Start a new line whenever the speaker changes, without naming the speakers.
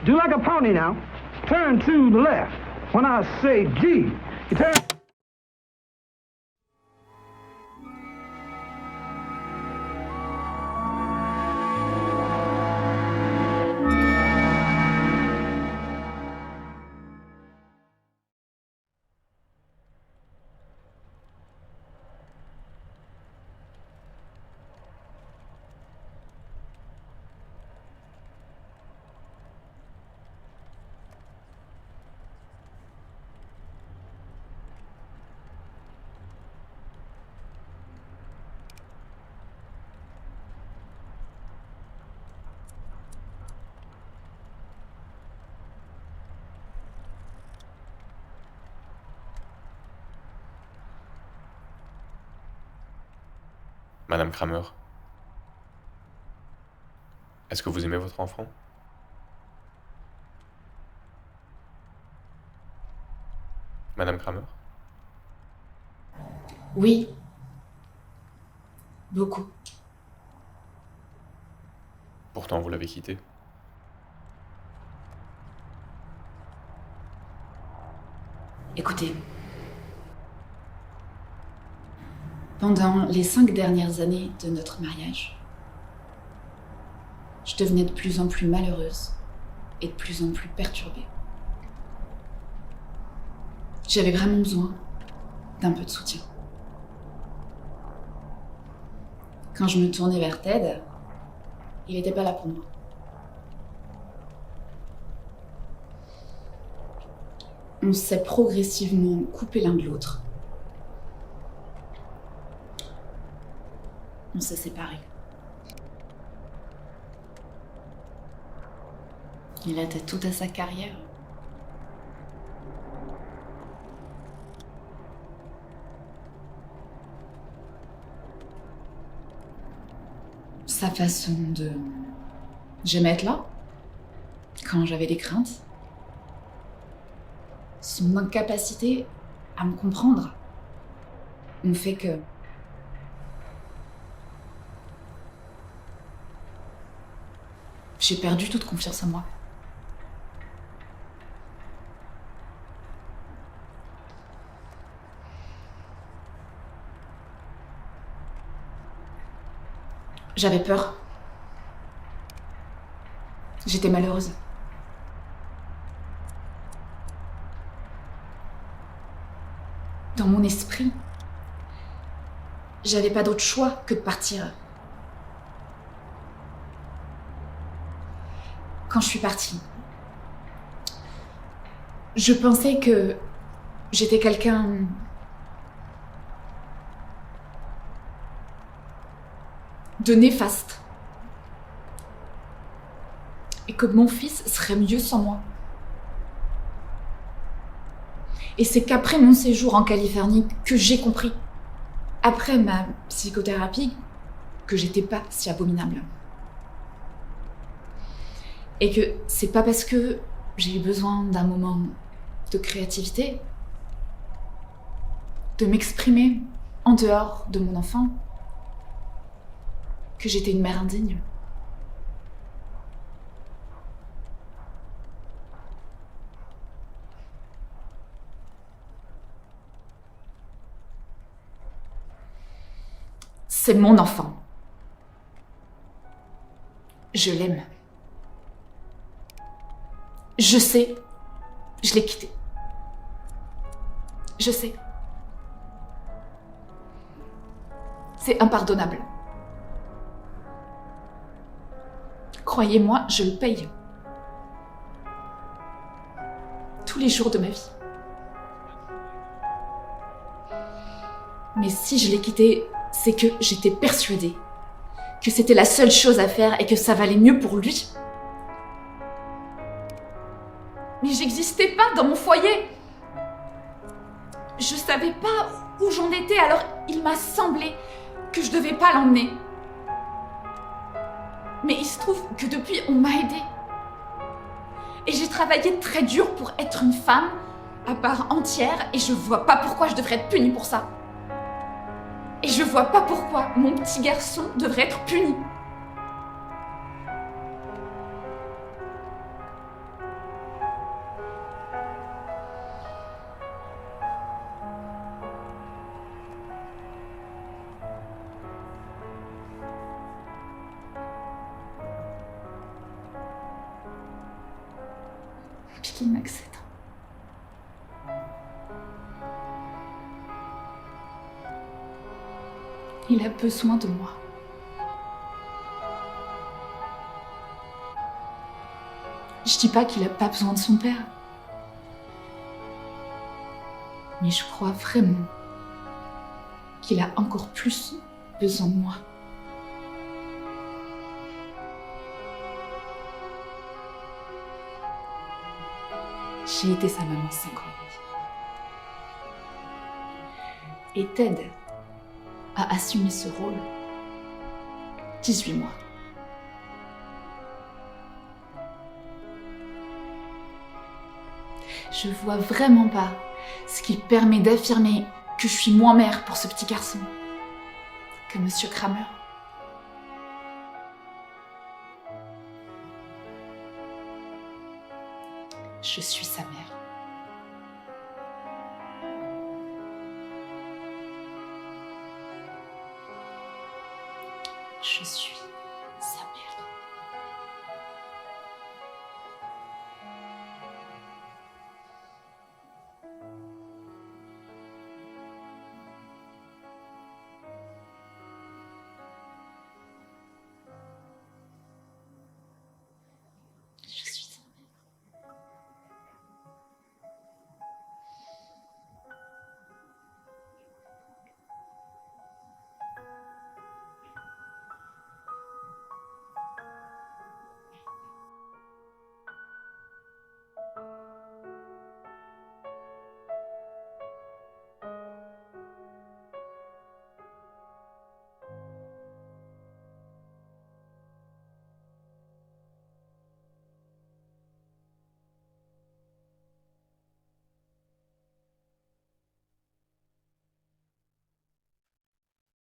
Do like a pony now. Turn to the left. When I say G, you turn...
Madame Kramer, est-ce que vous aimez votre enfant? Madame Kramer?
Oui. Beaucoup.
Pourtant, vous l'avez quitté.
Écoutez. Pendant les 5 dernières années de notre mariage, je devenais de plus en plus malheureuse et de plus en plus perturbée. J'avais vraiment besoin d'un peu de soutien. Quand je me tournais vers Ted, il n'était pas là pour moi. On s'est progressivement coupé l'un de l'autre. On s'est séparés. Il était tout à sa carrière. Sa façon de... J'aimais être là, quand j'avais des craintes. Son incapacité à me comprendre ont fait que... j'ai perdu toute confiance en moi. J'avais peur. J'étais malheureuse. Dans mon esprit, j'avais pas d'autre choix que de partir. Quand je suis partie, je pensais que j'étais quelqu'un de néfaste et que mon fils serait mieux sans moi. Et c'est qu'après mon séjour en Californie que j'ai compris, après ma psychothérapie, que j'étais pas si abominable. Et que c'est pas parce que j'ai eu besoin d'un moment de créativité, de m'exprimer en dehors de mon enfant, que j'étais une mère indigne. C'est mon enfant. Je l'aime. Je sais, je l'ai quitté. Je sais. C'est impardonnable. Croyez-moi, je le paye. Tous les jours de ma vie. Mais si je l'ai quitté, c'est que j'étais persuadée que c'était la seule chose à faire et que ça valait mieux pour lui. Mais j'existais pas dans mon foyer. Je savais pas où j'en étais, alors il m'a semblé que je devais pas l'emmener. Mais il se trouve que depuis, on m'a aidée. Et j'ai travaillé très dur pour être une femme à part entière et je vois pas pourquoi je devrais être punie pour ça. Et je vois pas pourquoi mon petit garçon devrait être puni. puis qu'il m'accepte. Il a besoin de moi. Je dis pas qu'il a pas besoin de son père. Mais je crois vraiment qu'il a encore plus besoin de moi. J'ai été sa maman 5 ans et demi. Et Ted a assumé ce rôle 18 mois. Je vois vraiment pas ce qui permet d'affirmer que je suis moins mère pour ce petit garçon que Monsieur Kramer. Je suis sa mère.